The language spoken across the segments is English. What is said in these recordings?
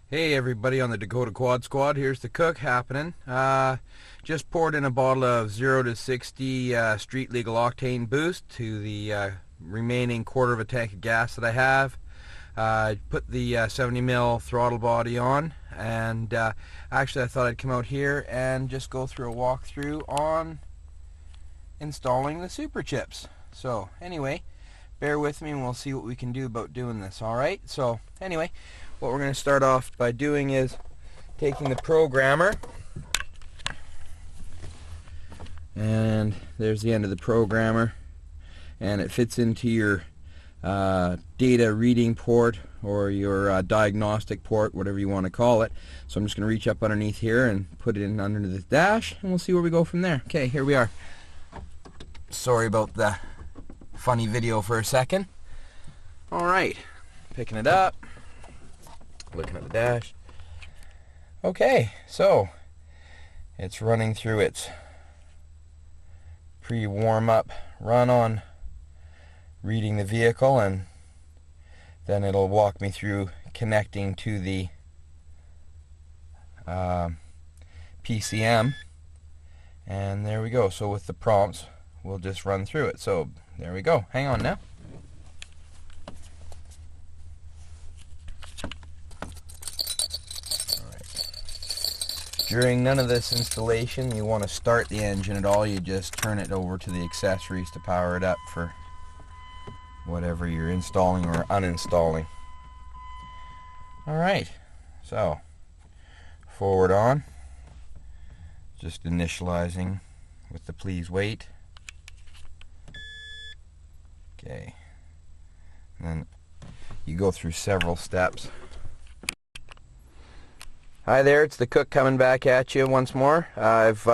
Hey everybody on the Dakota Quad Squad, here's the cook happening. Just poured in a bottle of 0 to 60 street legal octane boost to the remaining quarter of a tank of gas that I have. Put the 70 mil throttle body on, and actually I thought I'd come out here and just go through a walkthrough on installing the Superchips. So anyway, bear with me and we'll see what we can do about doing this. Alright, so anyway, what we're going to start off by doing is taking the programmer, and there's the end of the programmer, and it fits into your data reading port or your diagnostic port, whatever you want to call it. So I'm just going to reach up underneath here and put it in under the dash, and we'll see where we go from there. Okay, here we are. Sorry about the funny video for a second. Alright, picking it up, looking at the dash. Okay, so it's running through its pre-warm-up run on reading the vehicle, and then it'll walk me through connecting to the PCM, and there we go. So with the prompts, we'll just run through it. So there we go. Hang on now. During none of this installation, you want to start the engine at all. You just turn it over to the accessories to power it up for whatever you're installing or uninstalling. Alright, so forward on, just initializing with the please wait. Okay, and then you go through several steps. Hi there, it's the cook coming back at you once more. I've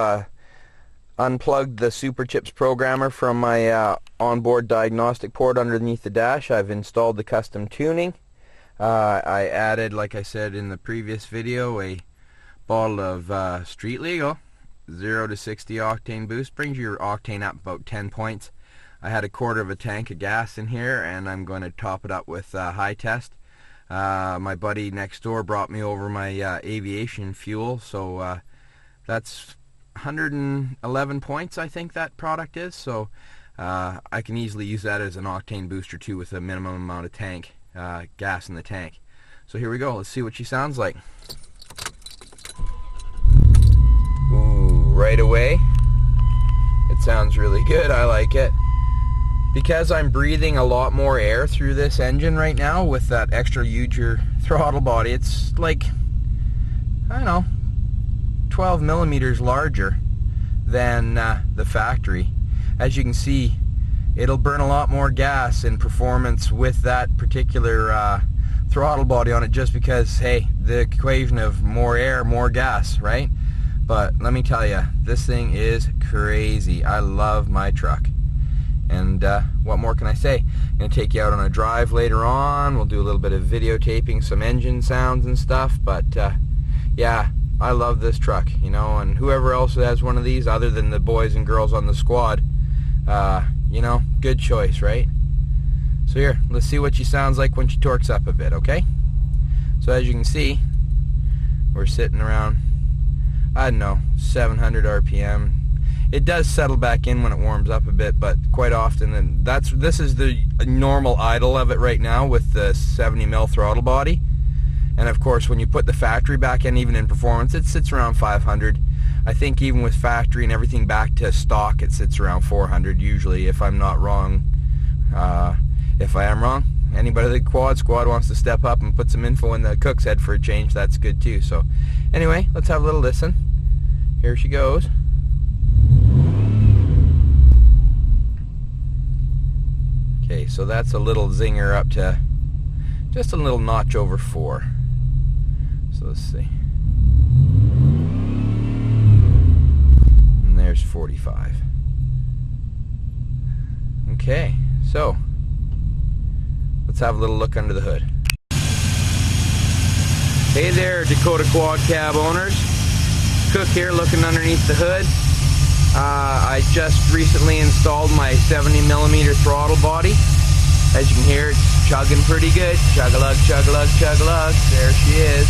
unplugged the Superchips programmer from my onboard diagnostic port underneath the dash. I've installed the custom tuning. I added, like I said in the previous video, a bottle of street legal 0 to 60 octane boost. Brings your octane up about 10 points. I had a quarter of a tank of gas in here, and I'm going to top it up with high test. My buddy next door brought me over my aviation fuel, so that's 111 points, I think that product is. So I can easily use that as an octane booster too, with a minimum amount of tank gas in the tank. So here we go. Let's see what she sounds like. Ooh, right away it sounds really good. I like it. Because I'm breathing a lot more air through this engine right now with that extra huger throttle body, it's like, I don't know, 12 millimeters larger than the factory. As you can see, it'll burn a lot more gas in performance with that particular throttle body on it, just because, hey, the equation of more air, more gas, right? But let me tell you, this thing is crazy. I love my truck. And what more can I say? I'm going to take you out on a drive later on. We'll do a little bit of videotaping, some engine sounds and stuff. But yeah, I love this truck, you know, and whoever else has one of these other than the boys and girls on the squad, you know, good choice, right? So here, let's see what she sounds like when she torques up a bit, okay? So as you can see, we're sitting around, I don't know, 700 RPM. It does settle back in when it warms up a bit, but quite often, and this is the normal idle of it right now with the 70 mil throttle body. And of course, when you put the factory back in, even in performance, it sits around 500. I think even with factory and everything back to stock, it sits around 400 usually, if I'm not wrong. If I am wrong, anybody at the Quad Squad wants to step up and put some info in the cook's head for a change, that's good too. So anyway, let's have a little listen. Here she goes. Okay, so that's a little zinger up to just a little notch over 4. So let's see. And there's 45. Okay, so let's have a little look under the hood. Hey there, Dakota Quad Cab owners. Cook here, looking underneath the hood. I just recently installed my 70mm throttle body. As you can hear, it's chugging pretty good. Chug-a-lug, chug-a-lug, chug-a-lug. There she is.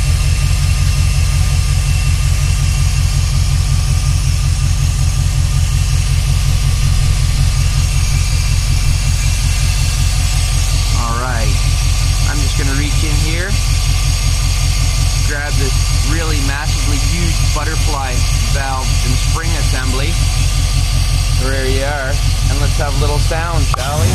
sound, shall we?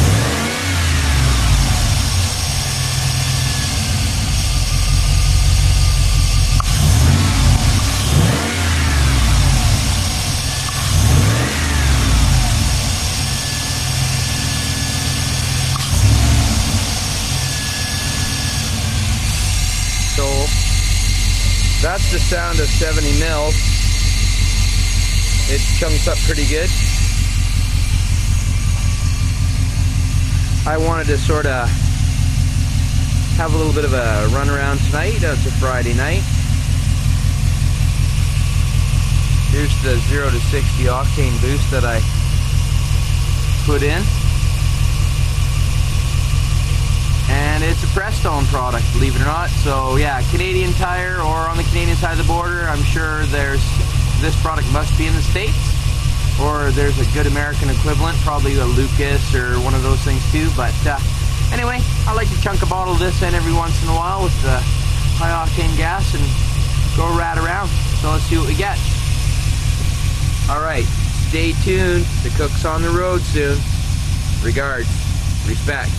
So that's the sound of 70 mils. It chunks up pretty good. I wanted to sort of have a little bit of a run around tonight. It's a Friday night. Here's the 0 to 60 octane boost that I put in. And it's a Prestone product, believe it or not. So yeah, Canadian Tire, or on the Canadian side of the border, I'm sure this product must be in the States. Or there's a good American equivalent, probably a Lucas or one of those things too. But anyway, I like to chunk a bottle of this in every once in a while with the high octane gas and go rat around. So let's see what we get. Alright, stay tuned. The cook's on the road soon. Regards. Respect.